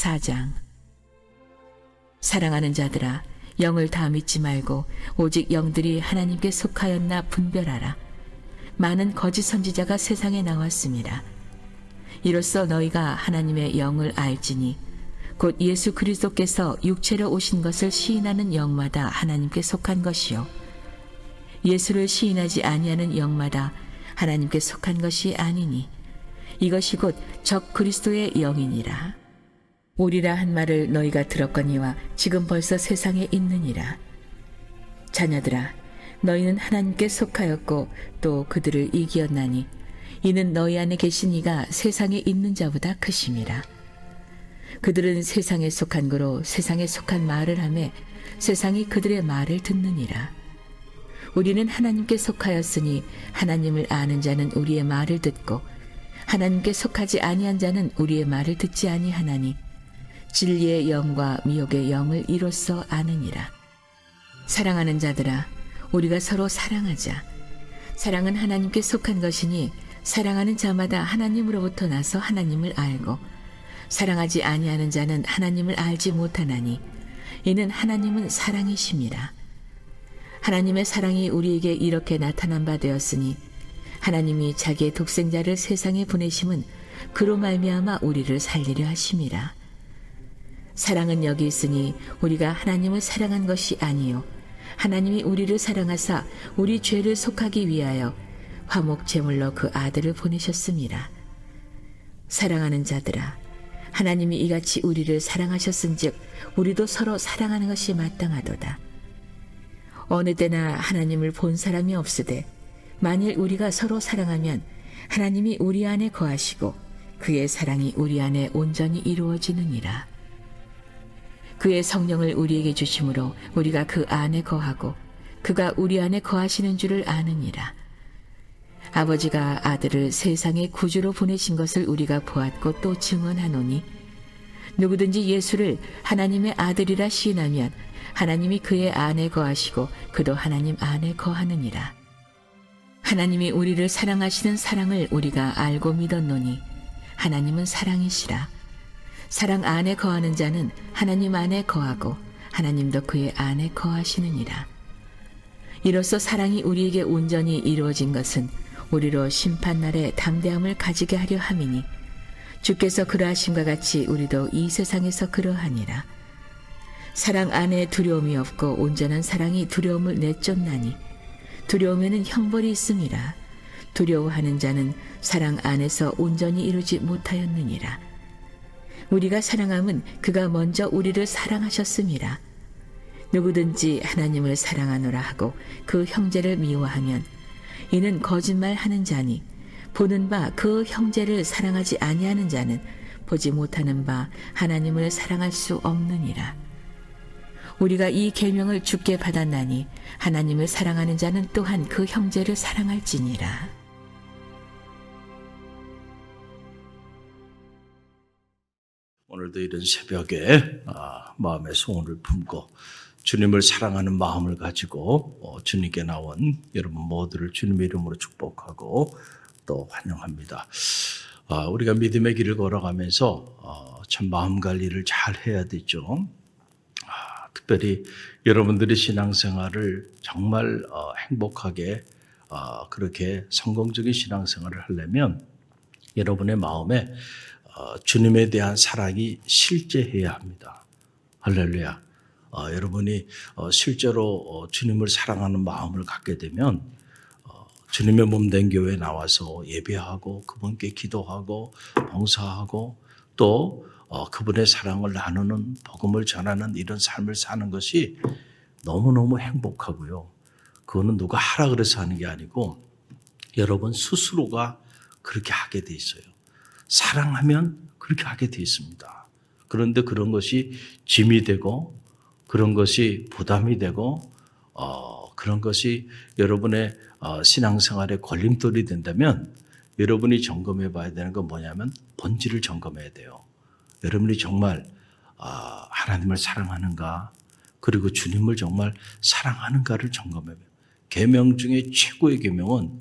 4장. 사랑하는 자들아, 영을 다 믿지 말고 오직 영들이 하나님께 속하였나 분별하라. 많은 거짓 선지자가 세상에 나왔습니다. 이로써 너희가 하나님의 영을 알지니 곧 예수 그리스도께서 육체로 오신 것을 시인하는 영마다 하나님께 속한 것이요 예수를 시인하지 아니하는 영마다 하나님께 속한 것이 아니니 이것이 곧 적 그리스도의 영이니라. 오리라 한 말을 너희가 들었거니와 지금 벌써 세상에 있느니라. 자녀들아, 너희는 하나님께 속하였고 또 그들을 이기었나니 이는 너희 안에 계신 이가 세상에 있는 자보다 크심이라. 그들은 세상에 속한 거로 세상에 속한 말을 하매 세상이 그들의 말을 듣느니라. 우리는 하나님께 속하였으니 하나님을 아는 자는 우리의 말을 듣고 하나님께 속하지 아니한 자는 우리의 말을 듣지 아니하나니 진리의 영과 미혹의 영을 이로써 아느니라. 사랑하는 자들아, 우리가 서로 사랑하자. 사랑은 하나님께 속한 것이니 사랑하는 자마다 하나님으로부터 나서 하나님을 알고 사랑하지 아니하는 자는 하나님을 알지 못하나니 이는 하나님은 사랑이심이라. 하나님의 사랑이 우리에게 이렇게 나타난 바 되었으니 하나님이 자기의 독생자를 세상에 보내심은 그로 말미암아 우리를 살리려 하심이라. 사랑은 여기 있으니 우리가 하나님을 사랑한 것이 아니요 하나님이 우리를 사랑하사 우리 죄를 속하기 위하여 화목 제물로 그 아들을 보내셨습니다. 사랑하는 자들아, 하나님이 이같이 우리를 사랑하셨은즉 우리도 서로 사랑하는 것이 마땅하도다. 어느 때나 하나님을 본 사람이 없으되 만일 우리가 서로 사랑하면 하나님이 우리 안에 거하시고 그의 사랑이 우리 안에 온전히 이루어지느니라. 그의 성령을 우리에게 주심으로 우리가 그 안에 거하고 그가 우리 안에 거하시는 줄을 아느니라. 아버지가 아들을 세상의 구주로 보내신 것을 우리가 보았고 또 증언하노니 누구든지 예수를 하나님의 아들이라 시인하면 하나님이 그의 안에 거하시고 그도 하나님 안에 거하느니라. 하나님이 우리를 사랑하시는 사랑을 우리가 알고 믿었노니 하나님은 사랑이시라. 사랑 안에 거하는 자는 하나님 안에 거하고 하나님도 그의 안에 거하시느니라. 이로써 사랑이 우리에게 온전히 이루어진 것은 우리로 심판날에 담대함을 가지게 하려 함이니 주께서 그러하심과 같이 우리도 이 세상에서 그러하니라. 사랑 안에 두려움이 없고 온전한 사랑이 두려움을 내쫓나니 두려움에는 형벌이 있음이라. 두려워하는 자는 사랑 안에서 온전히 이루지 못하였느니라. 우리가 사랑함은 그가 먼저 우리를 사랑하셨음이라. 누구든지 하나님을 사랑하노라 하고 그 형제를 미워하면 이는 거짓말하는 자니 보는 바 그 형제를 사랑하지 아니하는 자는 보지 못하는 바 하나님을 사랑할 수 없느니라. 우리가 이 계명을 주께 받았나니 하나님을 사랑하는 자는 또한 그 형제를 사랑할지니라. 오늘도 이런 새벽에 마음의 소원을 품고 주님을 사랑하는 마음을 가지고 주님께 나온 여러분 모두를 주님의 이름으로 축복하고 또 환영합니다. 우리가 믿음의 길을 걸어가면서 참 마음 관리를 잘 해야 되죠. 특별히 여러분들의 신앙생활을 정말 행복하게 그렇게 성공적인 신앙생활을 하려면 여러분의 마음에 주님에 대한 사랑이 실제해야 합니다. 할렐루야. 여러분이 실제로 주님을 사랑하는 마음을 갖게 되면 주님의 몸된 교회에 나와서 예배하고 그분께 기도하고 봉사하고 또 그분의 사랑을 나누는 복음을 전하는 이런 삶을 사는 것이 너무너무 행복하고요. 그거는 누가 하라 그래서 하는 게 아니고 여러분 스스로가 그렇게 하게 돼 있어요. 사랑하면 그렇게 하게 돼 있습니다. 그런데 그런 것이 짐이 되고 그런 것이 부담이 되고 그런 것이 여러분의 신앙생활에 걸림돌이 된다면 여러분이 점검해 봐야 되는 건 뭐냐면 본질을 점검해야 돼요. 여러분이 정말 하나님을 사랑하는가 그리고 주님을 정말 사랑하는가를 점검해야 돼요. 계명 중에 최고의 계명은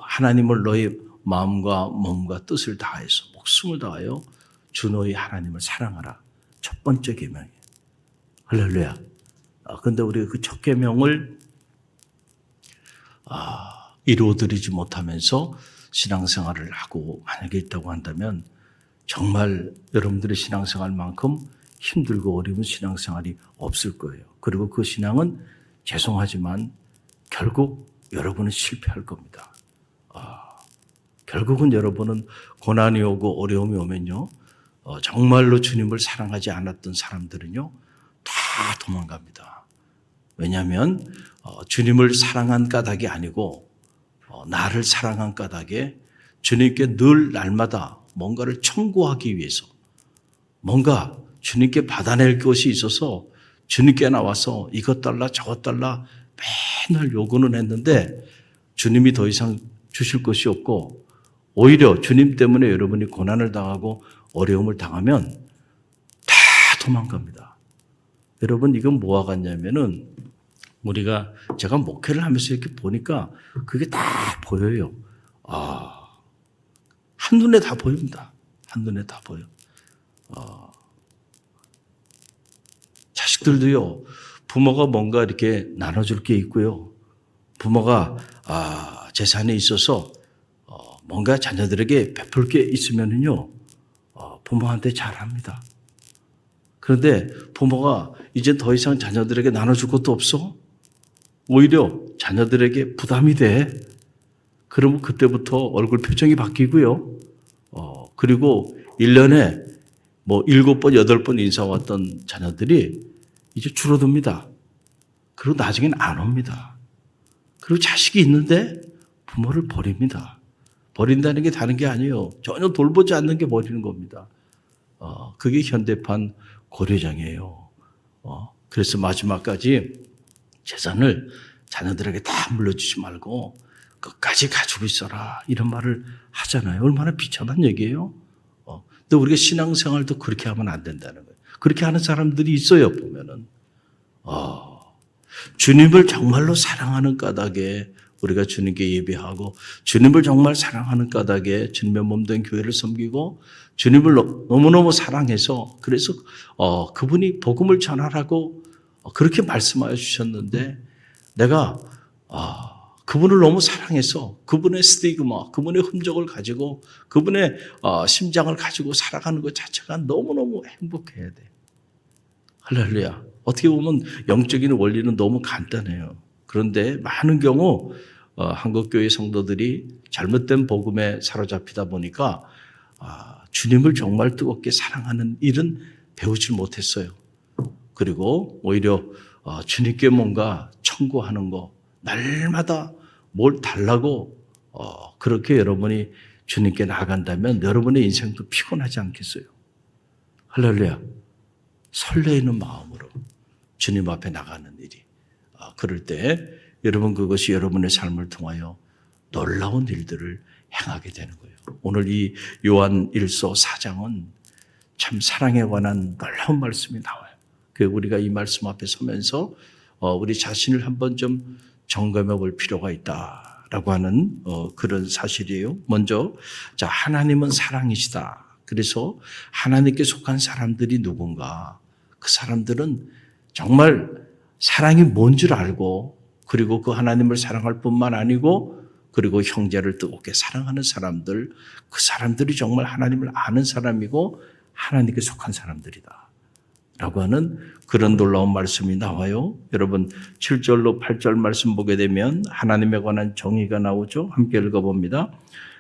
하나님을 너의 마음과 몸과 뜻을 다해서 목숨을 다하여 주 너희 하나님을 사랑하라. 첫 번째 계명이에요. 할렐루야. 그런데 우리가 그 첫 계명을 이루어드리지 못하면서 신앙생활을 하고 만약에 있다고 한다면 정말 여러분들의 신앙생활만큼 힘들고 어려운 신앙생활이 없을 거예요. 그리고 그 신앙은 죄송하지만 결국 여러분은 실패할 겁니다. 결국은 여러분은 고난이 오고 어려움이 오면요, 정말로 주님을 사랑하지 않았던 사람들은요, 다 도망갑니다. 왜냐하면 주님을 사랑한 까닭이 아니고 나를 사랑한 까닭에 주님께 늘 날마다 뭔가를 청구하기 위해서 뭔가 주님께 받아낼 것이 있어서 주님께 나와서 이것 달라 저것 달라 맨날 요구는 했는데 주님이 더 이상 주실 것이 없고 오히려 주님 때문에 여러분이 고난을 당하고 어려움을 당하면 다 도망갑니다. 여러분 이건 뭐와 같냐면은 제가 목회를 하면서 이렇게 보니까 그게 다 보여요. 한눈에 다 보입니다. 한눈에 다 보여. 자식들도요, 부모가 뭔가 이렇게 나눠줄 게 있고요. 부모가 재산이 있어서 뭔가 자녀들에게 베풀 게 있으면은요, 부모한테 잘합니다. 그런데 부모가 이제 더 이상 자녀들에게 나눠줄 것도 없어? 오히려 자녀들에게 부담이 돼. 그러면 그때부터 얼굴 표정이 바뀌고요. 그리고 1년에 7번, 8번 인사 왔던 자녀들이 이제 줄어듭니다. 그리고 나중에는 안 옵니다. 그리고 자식이 있는데 부모를 버립니다. 버린다는 게 다른 게 아니에요. 전혀 돌보지 않는 게 버리는 겁니다. 그게 현대판 고려장이에요. 그래서 마지막까지 재산을 자녀들에게 다 물려주지 말고 끝까지 가지고 있어라. 이런 말을 하잖아요. 얼마나 비참한 얘기예요. 근데 우리가 신앙생활도 그렇게 하면 안 된다는 거예요. 그렇게 하는 사람들이 있어요, 보면은. 주님을 정말로 사랑하는 까닭에 우리가 주님께 예배하고 주님을 정말 사랑하는 까닭에 주님의 몸된 교회를 섬기고 주님을 너무너무 사랑해서 그래서 그분이 복음을 전하라고 그렇게 말씀하여 주셨는데 내가 그분을 너무 사랑해서 그분의 스티그마, 그분의 흔적을 가지고 그분의 심장을 가지고 살아가는 것 자체가 너무너무 행복해야 돼. 할렐루야. 어떻게 보면 영적인 원리는 너무 간단해요. 그런데 많은 경우 한국교회 성도들이 잘못된 복음에 사로잡히다 보니까 주님을 정말 뜨겁게 사랑하는 일은 배우질 못했어요. 그리고 오히려 주님께 뭔가 청구하는 거, 날마다 뭘 달라고 그렇게 여러분이 주님께 나아간다면 여러분의 인생도 피곤하지 않겠어요? 할렐루야. 설레이는 마음으로 주님 앞에 나가는 일이. 그럴 때 여러분 그것이 여러분의 삶을 통하여 놀라운 일들을 행하게 되는 거예요. 오늘 이 요한 1서 4장은 참 사랑에 관한 놀라운 말씀이 나와요. 우리가 이 말씀 앞에 서면서 우리 자신을 한번 좀 점검해 볼 필요가 있다라고 하는 그런 사실이에요. 먼저 하나님은 사랑이시다. 그래서 하나님께 속한 사람들이 누군가? 그 사람들은 정말 사랑이 뭔 줄 알고 그리고 그 하나님을 사랑할 뿐만 아니고 그리고 형제를 뜨겁게 사랑하는 사람들, 그 사람들이 정말 하나님을 아는 사람이고 하나님께 속한 사람들이다. 라고 하는 그런 놀라운 말씀이 나와요. 여러분 7절로 8절 말씀 보게 되면 하나님에 관한 정의가 나오죠. 함께 읽어봅니다.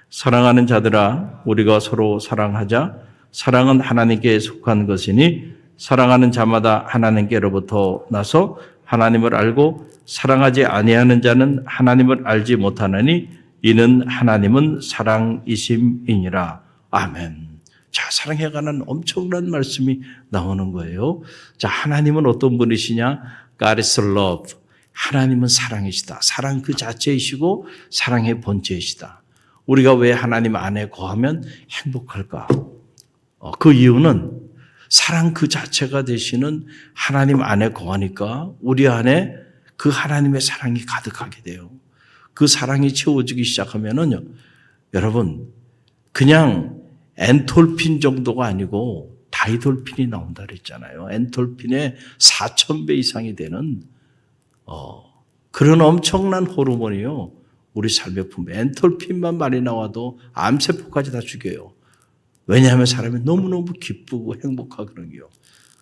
사랑하는 자들아 우리가 서로 사랑하자. 사랑은 하나님께 속한 것이니 사랑하는 자마다 하나님께로부터 나서 하나님을 알고 사랑하지 아니하는 자는 하나님을 알지 못하느니 이는 하나님은 사랑이심이니라. 아멘. 자, 사랑에 관한 엄청난 말씀이 나오는 거예요. 자, 하나님은 어떤 분이시냐? God is love. 하나님은 사랑이시다. 사랑 그 자체이시고 사랑의 본체이시다. 우리가 왜 하나님 안에 거하면 행복할까? 그 이유는 사랑 그 자체가 되시는 하나님 안에 거하니까 우리 안에 그 하나님의 사랑이 가득하게 돼요. 그 사랑이 채워지기 시작하면은요, 여러분, 그냥 엔톨핀 정도가 아니고 다이돌핀이 나온다 그랬잖아요. 엔톨핀의 4,000배 이상이 되는 그런 엄청난 호르몬이요. 우리 삶에 품에 엔톨핀만 많이 나와도 암세포까지 다 죽여요. 왜냐하면 사람이 너무너무 기쁘고 행복하고 그런 게요.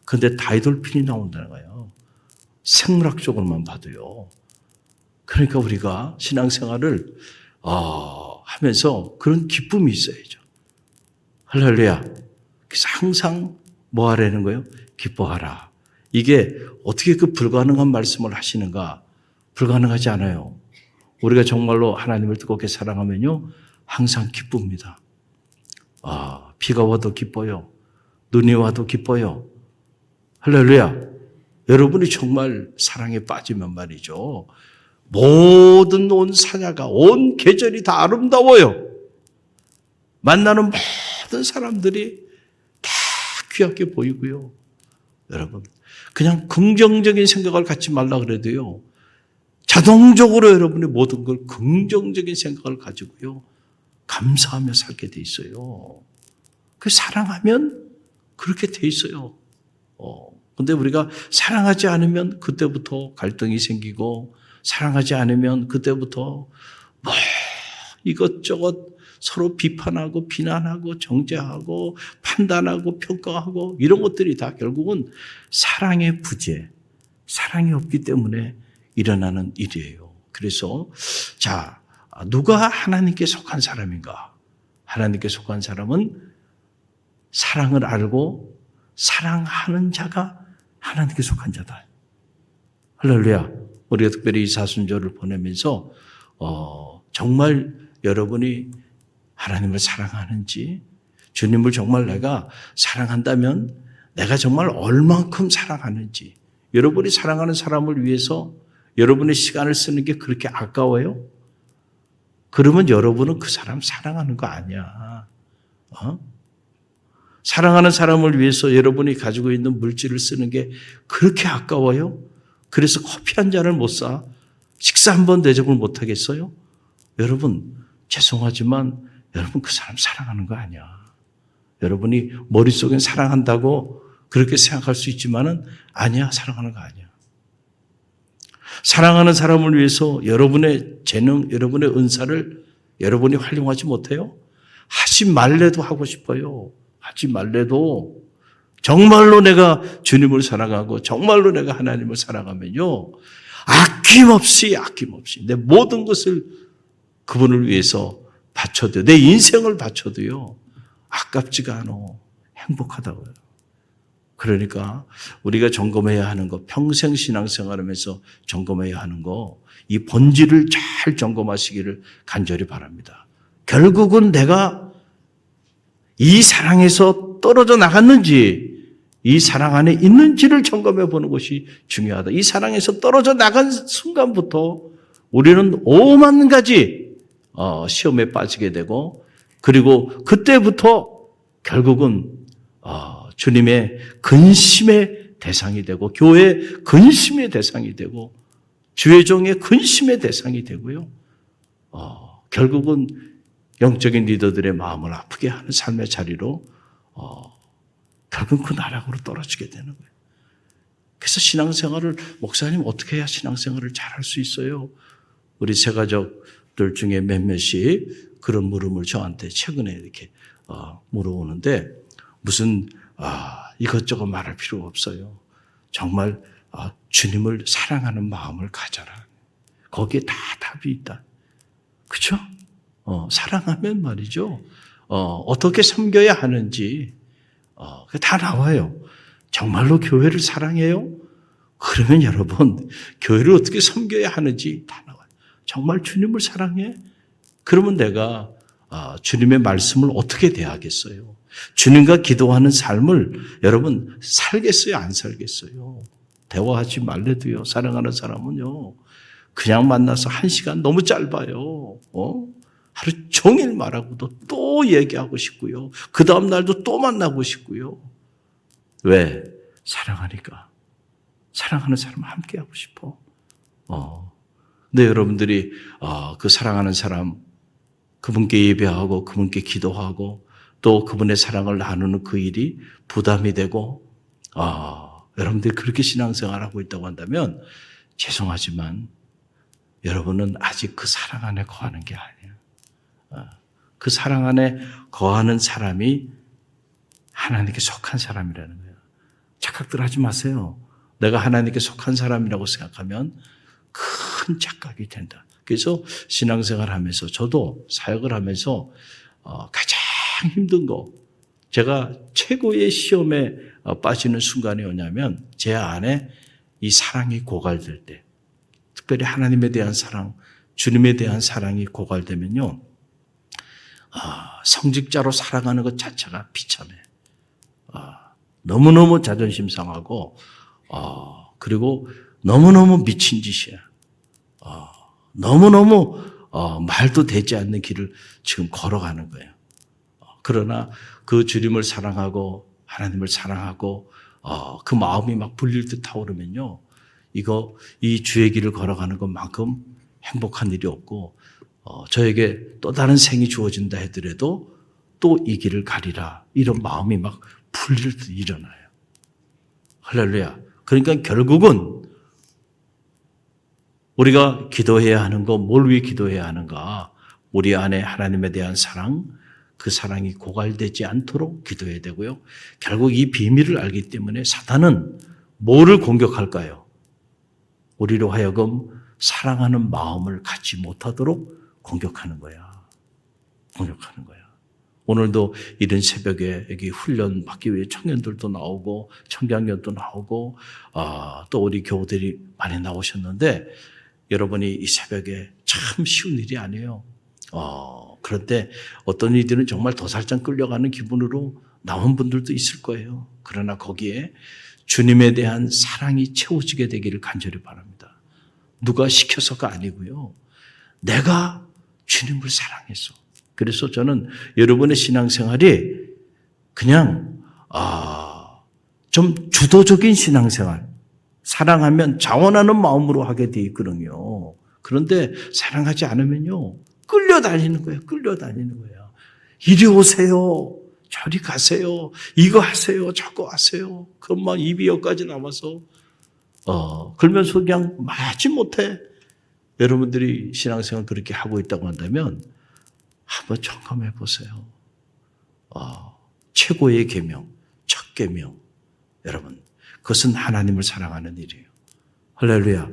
그런데 다이돌핀이 나온다는 거예요. 생물학적으로만 봐도요. 그러니까 우리가 신앙생활을 하면서 그런 기쁨이 있어야죠. 할렐루야. 그래서 항상 뭐 하라는 거예요? 기뻐하라. 이게 어떻게 그 불가능한 말씀을 하시는가? 불가능하지 않아요. 우리가 정말로 하나님을 뜨겁게 사랑하면요. 항상 기쁩니다. 비가 와도 기뻐요. 눈이 와도 기뻐요. 할렐루야. 여러분이 정말 사랑에 빠지면 말이죠. 모든 온 사냐가 온 계절이 다 아름다워요. 만나는 모든 사람들이 다 귀하게 보이고요. 여러분 그냥 긍정적인 생각을 갖지 말라 그래도요. 자동적으로 여러분이 모든 걸 긍정적인 생각을 가지고요. 감사하며 살게 돼 있어요. 그 사랑하면 그렇게 돼 있어요. 근데 우리가 사랑하지 않으면 그때부터 갈등이 생기고 사랑하지 않으면 그때부터 뭐 이것저것 서로 비판하고 비난하고 정죄하고 판단하고 평가하고 이런 것들이 다 결국은 사랑의 부재, 사랑이 없기 때문에 일어나는 일이에요. 그래서 자, 누가 하나님께 속한 사람인가? 하나님께 속한 사람은 사랑을 알고 사랑하는 자가 하나님께 속한 자다. 할렐루야. 우리가 특별히 이 사순절을 보내면서 정말 여러분이 하나님을 사랑하는지, 주님을 정말 내가 사랑한다면 내가 정말 얼만큼 사랑하는지, 여러분이 사랑하는 사람을 위해서 여러분의 시간을 쓰는 게 그렇게 아까워요? 그러면 여러분은 그 사람 사랑하는 거 아니야. 사랑하는 사람을 위해서 여러분이 가지고 있는 물질을 쓰는 게 그렇게 아까워요? 그래서 커피 한 잔을 못 사? 식사 한 번 대접을 못 하겠어요? 여러분, 죄송하지만 여러분 그 사람 사랑하는 거 아니야. 여러분이 머릿속엔 사랑한다고 그렇게 생각할 수 있지만은 아니야, 사랑하는 거 아니야. 사랑하는 사람을 위해서 여러분의 재능, 여러분의 은사를 여러분이 활용하지 못해요? 하지 말래도 하고 싶어요. 하지 말래도 정말로 내가 주님을 사랑하고 정말로 내가 하나님을 사랑하면요. 아낌없이 내 모든 것을 그분을 위해서 바쳐도 내 인생을 바쳐도요. 아깝지가 않아. 행복하다고요. 그러니까 우리가 점검해야 하는 거, 평생 신앙생활하면서 점검해야 하는 거, 이 본질을 잘 점검하시기를 간절히 바랍니다. 결국은 내가 이 사랑에서 떨어져 나갔는지, 이 사랑 안에 있는지를 점검해 보는 것이 중요하다. 이 사랑에서 떨어져 나간 순간부터 우리는 오만 가지 시험에 빠지게 되고, 그리고 그때부터 결국은 주님의 근심의 대상이 되고, 교회의 근심의 대상이 되고, 주의 종의 근심의 대상이 되고요. 결국은 영적인 리더들의 마음을 아프게 하는 삶의 자리로 결국 그 나락으로 떨어지게 되는 거예요. 그래서 신앙생활을, 목사님 어떻게 해야 신앙생활을 잘할 수 있어요? 우리 새가족들 중에 몇몇이 그런 물음을 저한테 최근에 이렇게 물어오는데, 무슨 이것저것 말할 필요가 없어요. 정말 주님을 사랑하는 마음을 가져라. 거기에 다 답이 있다. 그렇죠? 사랑하면 말이죠. 어떻게 섬겨야 하는지 다 나와요. 정말로 교회를 사랑해요? 그러면 여러분 교회를 어떻게 섬겨야 하는지 다 나와요. 정말 주님을 사랑해? 그러면 내가 주님의 말씀을 어떻게 대하겠어요? 주님과 기도하는 삶을 여러분 살겠어요? 안 살겠어요? 대화하지 말래도요. 사랑하는 사람은요. 그냥 만나서 1시간 너무 짧아요. 하루 종일 말하고도 또 얘기하고 싶고요. 그 다음 날도 또 만나고 싶고요. 왜? 사랑하니까. 사랑하는 사람은 함께하고 싶어. 근데 여러분들이 그 사랑하는 사람, 그분께 예배하고 그분께 기도하고 또 그분의 사랑을 나누는 그 일이 부담이 되고 여러분들이 그렇게 신앙생활하고 있다고 한다면 죄송하지만 여러분은 아직 그 사랑 안에 거하는 게 아니에요. 그 사랑 안에 거하는 사람이 하나님께 속한 사람이라는 거예요. 착각들 하지 마세요. 내가 하나님께 속한 사람이라고 생각하면 큰 착각이 된다. 그래서 신앙생활 하면서 저도 사역을 하면서 가장 힘든 거, 제가 최고의 시험에 빠지는 순간이 오냐면 제 안에 이 사랑이 고갈될 때, 특별히 하나님에 대한 사랑, 주님에 대한 사랑이 고갈되면요, 성직자로 살아가는 것 자체가 비참해. 너무너무 자존심 상하고 그리고 너무너무 미친 짓이야. 너무너무 말도 되지 않는 길을 지금 걸어가는 거예요. 그러나 그 주님을 사랑하고 하나님을 사랑하고 그 마음이 막 불릴 듯 타오르면요, 이 주의 길을 걸어가는 것만큼 행복한 일이 없고 저에게 또 다른 생이 주어진다 하더라도 또 이 길을 가리라, 이런 마음이 막 불릴 듯 일어나요. 할렐루야. 그러니까 결국은 우리가 기도해야 하는 거, 뭘 위해 기도해야 하는가? 우리 안에 하나님에 대한 사랑, 그 사랑이 고갈되지 않도록 기도해야 되고요. 결국 이 비밀을 알기 때문에 사탄은 뭐를 공격할까요? 우리로 하여금 사랑하는 마음을 갖지 못하도록 공격하는 거야. 공격하는 거야. 오늘도 이른 새벽에 여기 훈련 받기 위해 청년들도 나오고 청장년도 나오고 또 우리 교우들이 많이 나오셨는데 여러분이 이 새벽에 참 쉬운 일이 아니에요. 그런데 어떤 이들은 정말 도살장 끌려가는 기분으로 나온 분들도 있을 거예요. 그러나 거기에 주님에 대한 사랑이 채워지게 되기를 간절히 바랍니다. 누가 시켜서가 아니고요. 내가 주님을 사랑해서. 그래서 저는 여러분의 신앙생활이 그냥 좀 주도적인 신앙생활, 사랑하면 자원하는 마음으로 하게 돼 있거든요. 그런데 사랑하지 않으면요, 끌려다니는 거예요. 끌려다니는 거예요. 이리 오세요. 저리 가세요. 이거 하세요. 저거 하세요. 그럼 막 입이 여기까지 남아서 그러면서 그냥 말하지 못해. 여러분들이 신앙생활 그렇게 하고 있다고 한다면 한번 점검해 보세요. 최고의 계명, 첫 계명, 여러분, 그것은 하나님을 사랑하는 일이에요. 할렐루야.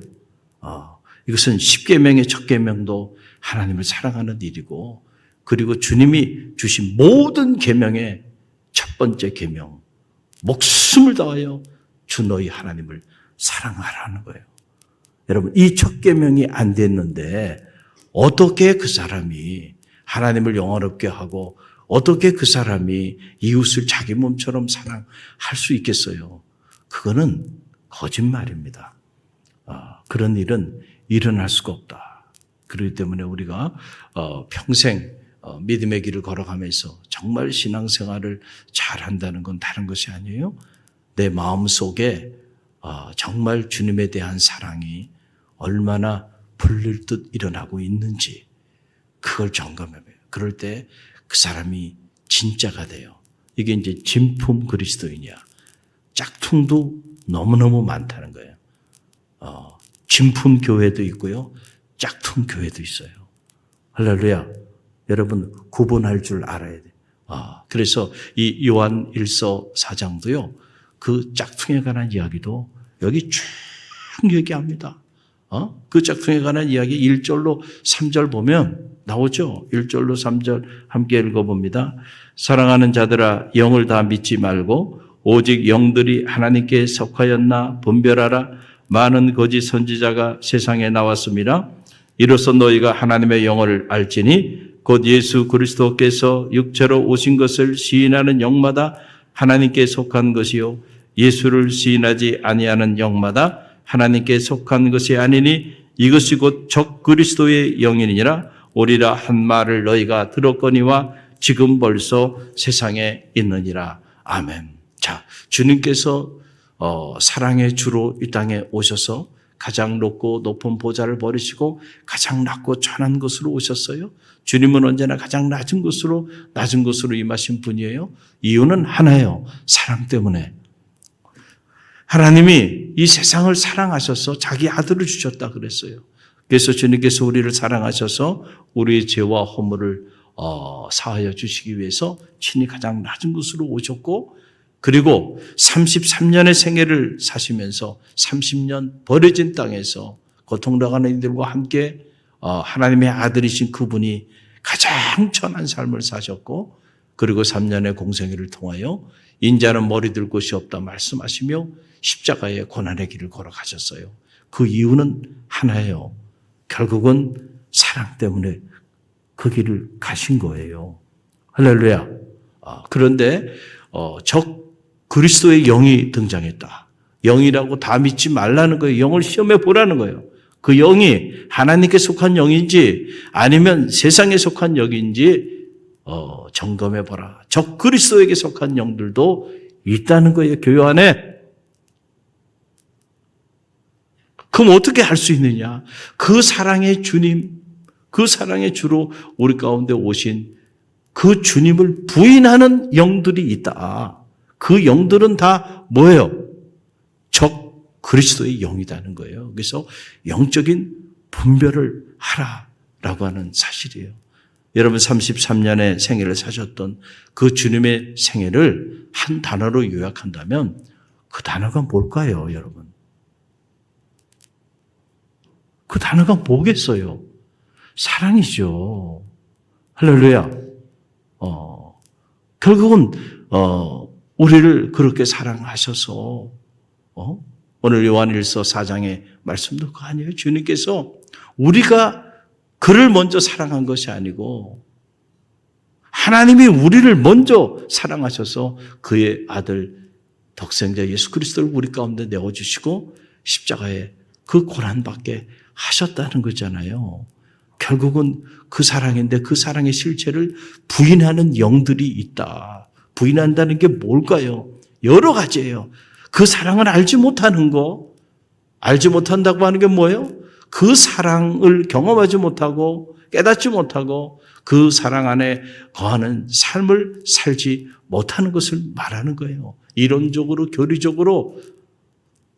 이것은 10계명의 첫 계명도 하나님을 사랑하는 일이고, 그리고 주님이 주신 모든 계명의 첫 번째 계명, 목숨을 다하여 주 너희 하나님을 사랑하라는 거예요. 여러분, 이 첫 계명이 안 됐는데 어떻게 그 사람이 하나님을 영화롭게 하고 어떻게 그 사람이 이웃을 자기 몸처럼 사랑할 수 있겠어요? 그거는 거짓말입니다. 그런 일은 일어날 수가 없다. 그렇기 때문에 우리가 평생 믿음의 길을 걸어가면서 정말 신앙생활을 잘한다는 건 다른 것이 아니에요. 내 마음속에 정말 주님에 대한 사랑이 얼마나 불릴 듯 일어나고 있는지 그걸 점검해봐요. 그럴 때 그 사람이 진짜가 돼요. 이게 이제 진품 그리스도인이야. 짝퉁도 너무너무 많다는 거예요. 진품 교회도 있고요. 짝퉁 교회도 있어요. 할렐루야. 여러분 구분할 줄 알아야 돼요. 그래서 이 요한 1서 4장도요. 그 짝퉁에 관한 이야기도 여기 쭉 얘기합니다. 그 짝퉁에 관한 이야기 1절로 3절 보면 나오죠. 1절로 3절 함께 읽어봅니다. 사랑하는 자들아, 영을 다 믿지 말고 오직 영들이 하나님께 속하였나 분별하라. 많은 거짓 선지자가 세상에 나왔습니다. 이로써 너희가 하나님의 영을 알지니 곧 예수 그리스도께서 육체로 오신 것을 시인하는 영마다 하나님께 속한 것이요 예수를 시인하지 아니하는 영마다 하나님께 속한 것이 아니니 이것이 곧 적 그리스도의 영이니라. 오리라 한 말을 너희가 들었거니와 지금 벌써 세상에 있느니라. 아멘. 자, 주님께서 사랑의 주로 이 땅에 오셔서 가장 높고 높은 보좌를 버리시고 가장 낮고 천한 곳으로 오셨어요. 주님은 언제나 가장 낮은 곳으로 임하신 분이에요. 이유는 하나예요. 사랑 때문에. 하나님이 이 세상을 사랑하셔서 자기 아들을 주셨다 그랬어요. 그래서 주님께서 우리를 사랑하셔서 우리의 죄와 허물을 사하여 주시기 위해서 친히 가장 낮은 곳으로 오셨고, 그리고 33년의 생애를 사시면서 30년 버려진 땅에서 고통당하는 이들과 함께 하나님의 아들이신 그분이 가장 천한 삶을 사셨고, 그리고 3년의 공생애를 통하여 인자는 머리 들 곳이 없다 말씀하시며 십자가의 고난의 길을 걸어가셨어요. 그 이유는 하나예요. 결국은 사랑 때문에 그 길을 가신 거예요. 할렐루야. 그런데 적 그리스도의 영이 등장했다. 영이라고 다 믿지 말라는 거예요. 영을 시험해 보라는 거예요. 그 영이 하나님께 속한 영인지 아니면 세상에 속한 영인지 점검해 보라. 적 그리스도에게 속한 영들도 있다는 거예요. 교회 안에. 그럼 어떻게 할 수 있느냐? 그 사랑의 주님, 그 사랑의 주로 우리 가운데 오신 그 주님을 부인하는 영들이 있다. 그 영들은 다 뭐예요? 적 그리스도의 영이라는 거예요. 그래서 영적인 분별을 하라라고 하는 사실이에요. 여러분 33년의 생애를 사셨던 그 주님의 생애를 한 단어로 요약한다면 그 단어가 뭘까요, 여러분? 그 단어가 뭐겠어요? 사랑이죠. 할렐루야. 결국은 우리를 그렇게 사랑하셔서 오늘 요한일서 4장의 말씀도 그거 아니에요. 주님께서 우리가 그를 먼저 사랑한 것이 아니고 하나님이 우리를 먼저 사랑하셔서 그의 아들 독생자 예수 그리스도를 우리 가운데 내어주시고 십자가에 그 고난받게 하셨다는 거잖아요. 결국은 그 사랑인데 그 사랑의 실체를 부인하는 영들이 있다. 부인한다는 게 뭘까요? 여러 가지예요. 그 사랑을 알지 못하는 거, 알지 못한다고 하는 게 뭐예요? 그 사랑을 경험하지 못하고 깨닫지 못하고 그 사랑 안에 거하는 삶을 살지 못하는 것을 말하는 거예요. 이론적으로 교리적으로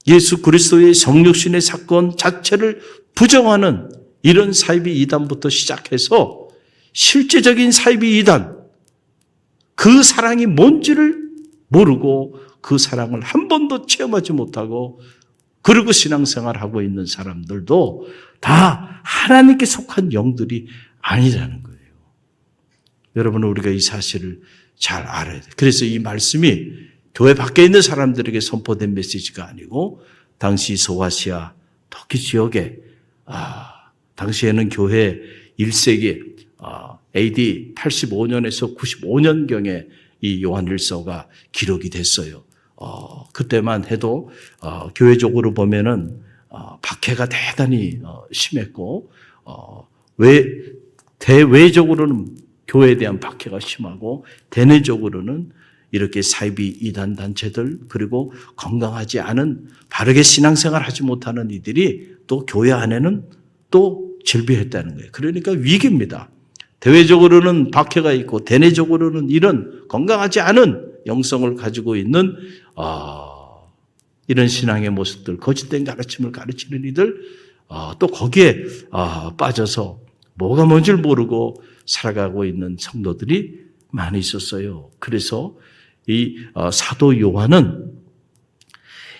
예수 그리스도의 성육신의 사건 자체를 부정하는 이런 사이비 이단부터 시작해서 실제적인 사이비 이단, 그 사랑이 뭔지를 모르고 그 사랑을 한 번도 체험하지 못하고 그리고 신앙생활하고 있는 사람들도 다 하나님께 속한 영들이 아니라는 거예요. 여러분, 우리가 이 사실을 잘 알아야 돼요. 그래서 이 말씀이 교회 밖에 있는 사람들에게 선포된 메시지가 아니고 당시 소아시아 터키 지역에 당시에는 교회 1세기 AD 85년에서 95년경에 이 요한일서가 기록이 됐어요. 그때만 해도 교회적으로 보면은 박해가 대단히 심했고 대외적으로는 교회에 대한 박해가 심하고 대내적으로는 이렇게 사이비 이단 단체들 그리고 건강하지 않은 바르게 신앙생활 하지 못하는 이들이 또 교회 안에는 또 질비했다는 거예요. 그러니까 위기입니다. 대외적으로는 박해가 있고 대내적으로는 이런 건강하지 않은 영성을 가지고 있는 이런 신앙의 모습들, 거짓된 가르침을 가르치는 이들 또 거기에 빠져서 뭐가 뭔지를 모르고 살아가고 있는 성도들이 많이 있었어요. 그래서 이 사도 요한은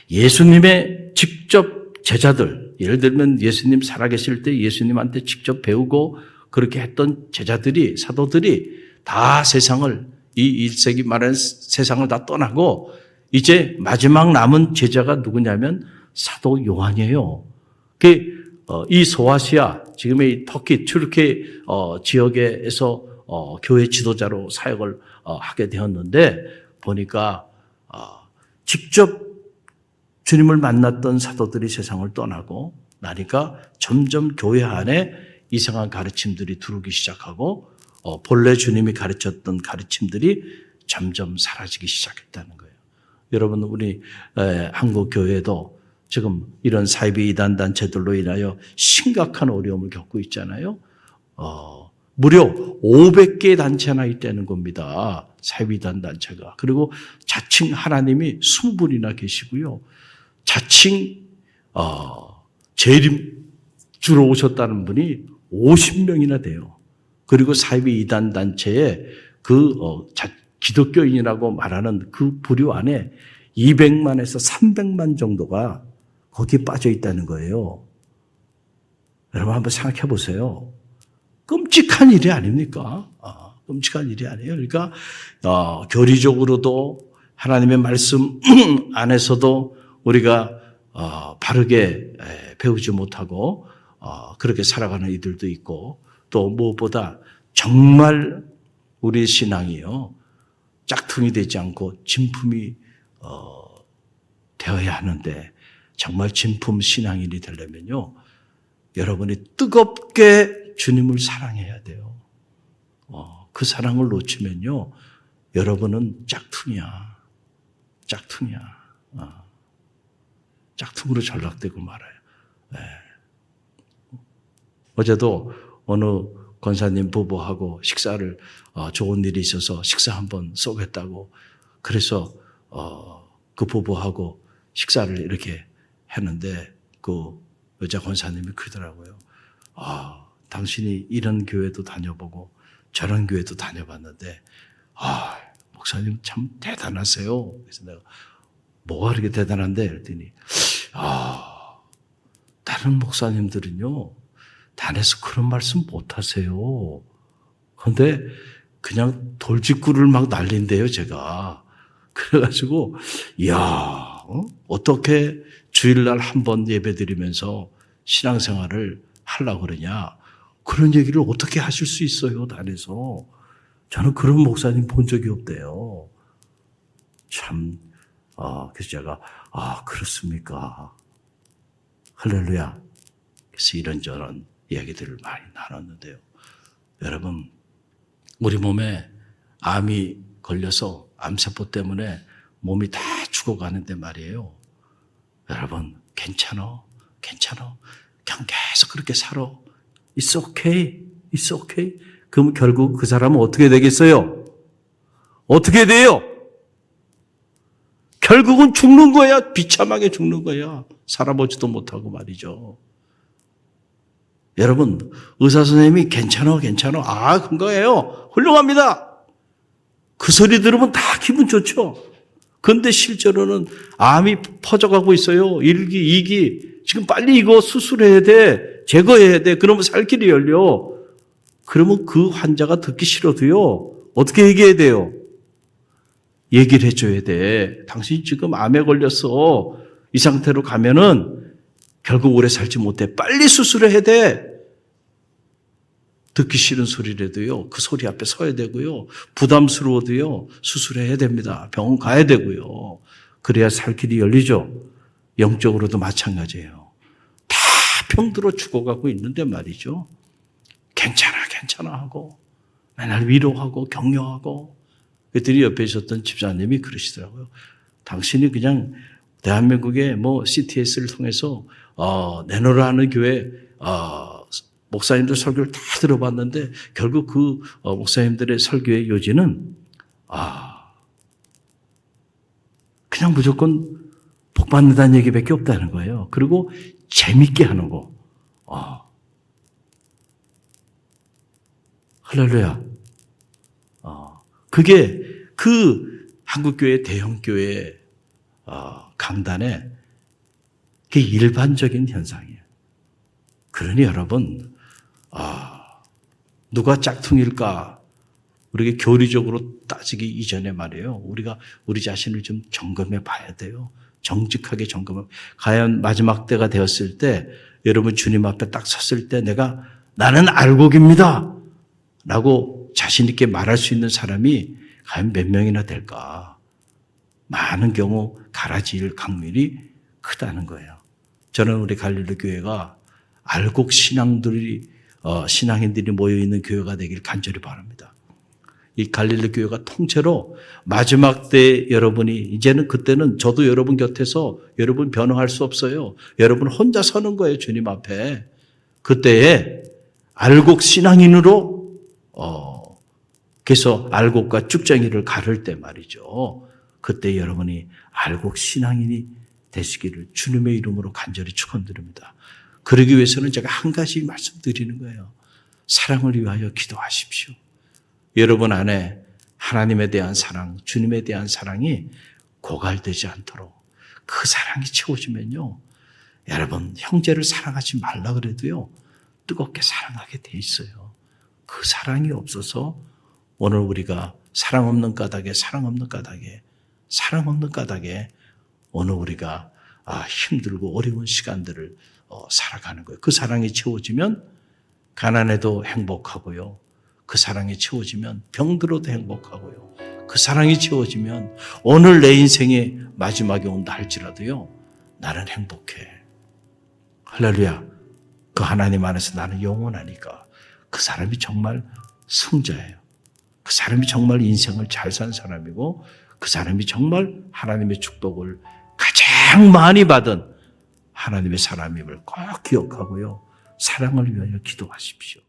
예수님의 직접 제자들, 예를 들면 예수님 살아계실 때 예수님한테 직접 배우고 그렇게 했던 제자들이, 사도들이 다 세상을, 이 1세기 말하는 세상을 다 떠나고 이제 마지막 남은 제자가 누구냐면 사도 요한이에요. 이 소아시아, 지금의 터키, 튀르키 지역에서 교회 지도자로 사역을 하게 되었는데 보니까 직접 주님을 만났던 사도들이 세상을 떠나고 나니까 점점 교회 안에 이상한 가르침들이 들어오기 시작하고 본래 주님이 가르쳤던 가르침들이 점점 사라지기 시작했다는 거예요. 여러분, 우리 한국 교회도 지금 이런 사이비 이단 단체들로 인하여 심각한 어려움을 겪고 있잖아요. 무려 500개 단체나 있다는 겁니다. 사이비 이단 단체가. 그리고 자칭 하나님이 20분이나 계시고요. 자칭 재림주로 오셨다는 분이 50명이나 돼요. 그리고 사이비 이단 단체에 기독교인이라고 말하는 그 부류 안에 200만에서 300만 정도가 거기에 빠져 있다는 거예요. 여러분 한번 생각해 보세요. 끔찍한 일이 아닙니까? 끔찍한 일이 아니에요. 그러니까 교리적으로도 하나님의 말씀 안에서도 우리가 바르게 배우지 못하고 그렇게 살아가는 이들도 있고 또 무엇보다 정말 우리 신앙이요 짝퉁이 되지 않고 진품이 되어야 하는데 정말 진품 신앙인이 되려면요 여러분이 뜨겁게 주님을 사랑해야 돼요. 그 사랑을 놓치면요 여러분은 짝퉁이야. 짝퉁으로 전락되고 말아요. 어제도 어느 권사님 부부하고 식사를 좋은 일이 있어서 식사 한번 쏘겠다고 그래서 그 부부하고 식사를 이렇게 했는데 그 여자 권사님이 그러더라고요. 당신이 이런 교회도 다녀보고 저런 교회도 다녀봤는데 목사님 참 대단하세요. 그래서 내가 뭐가 그렇게 대단한데 그랬더니 다른 목사님들은요 단에서 그런 말씀 못하세요. 그런데 그냥 돌직구를 막 날린대요 제가. 그래가지고 이야 어떻게 주일날 한 번 예배드리면서 신앙생활을 하려고 그러냐. 그런 얘기를 어떻게 하실 수 있어요 단에서. 저는 그런 목사님 본 적이 없대요. 참 그래서 제가 그렇습니까. 할렐루야. 그래서 이런저런 이야기들을 많이 나눴는데요. 여러분 우리 몸에 암이 걸려서 암세포 때문에 몸이 다 죽어가는데 말이에요. 여러분 괜찮아. 그냥 계속 그렇게 살아. It's okay. 그럼 결국 그 사람은 어떻게 되겠어요? 어떻게 돼요? 결국은 죽는 거야. 비참하게 죽는 거야. 살아보지도 못하고 말이죠. 여러분 의사 선생님이 괜찮아. 건강해요. 훌륭합니다. 그 소리 들으면 다 기분 좋죠. 그런데 실제로는 암이 퍼져가고 있어요. 1기, 2기. 지금 빨리 이거 수술해야 돼. 제거해야 돼. 그러면 살 길이 열려. 그러면 그 환자가 듣기 싫어도요. 어떻게 얘기해야 돼요? 얘기를 해줘야 돼. 당신 지금 암에 걸렸어. 이 상태로 가면은 결국 오래 살지 못해. 빨리 수술해야 돼. 듣기 싫은 소리라도요. 그 소리 앞에 서야 되고요. 부담스러워도요. 수술해야 됩니다. 병원 가야 되고요. 그래야 살 길이 열리죠. 영적으로도 마찬가지예요. 다 병들어 죽어가고 있는데 말이죠. 괜찮아 하고 맨날 위로하고 격려하고 그랬더니 옆에 있었던 집사님이 그러시더라고요. 당신이 그냥 대한민국의 CTS를 통해서 내노라 하는 교회 목사님들 설교를 다 들어봤는데 결국 그 목사님들의 설교의 요지는 그냥 무조건 복 받는다는 얘기밖에 없다는 거예요. 그리고 재밌게 하는 거. 할렐루야. 그게 그 한국교회 대형교회 강단에 그게 일반적인 현상이에요. 그러니 여러분 누가 짝퉁일까? 우리가 교리적으로 따지기 이전에 말이에요. 우리가 우리 자신을 좀 점검해 봐야 돼요. 정직하게 점검해. 과연 마지막 때가 되었을 때 여러분 주님 앞에 딱 섰을 때 나는 알곡입니다. 라고 자신 있게 말할 수 있는 사람이 과연 몇 명이나 될까? 많은 경우 가라지일 확률이 크다는 거예요. 저는 우리 갈릴리 교회가 알곡 신앙인들이 모여있는 교회가 되길 간절히 바랍니다. 이 갈릴리 교회가 통째로 마지막 때 여러분이 이제는 그때는 저도 여러분 곁에서 여러분 변호할 수 없어요. 여러분 혼자 서는 거예요. 주님 앞에. 그때에 알곡 신앙인으로 그래서 알곡과 쭉정이를 가를 때 말이죠. 그때 여러분이 알곡 신앙인이 되시기를 주님의 이름으로 간절히 축원드립니다. 그러기 위해서는 제가 한 가지 말씀드리는 거예요. 사랑을 위하여 기도하십시오. 여러분 안에 하나님에 대한 사랑, 주님에 대한 사랑이 고갈되지 않도록 그 사랑이 채워지면요. 여러분 형제를 사랑하지 말라 그래도요. 뜨겁게 사랑하게 돼 있어요. 그 사랑이 없어서 오늘 우리가 사랑 없는 까닭에 오늘 우리가 힘들고 어려운 시간들을 살아가는 거예요. 그 사랑이 채워지면 가난해도 행복하고요. 그 사랑이 채워지면 병들어도 행복하고요. 그 사랑이 채워지면 오늘 내 인생의 마지막이 온다 할지라도요. 나는 행복해. 할렐루야. 그 하나님 안에서 나는 영원하니까 그 사람이 정말 승자예요. 그 사람이 정말 인생을 잘 산 사람이고 그 사람이 정말 하나님의 축복을 가장 많이 받은 하나님의 사람임을 꼭 기억하고요. 사랑을 위하여 기도하십시오.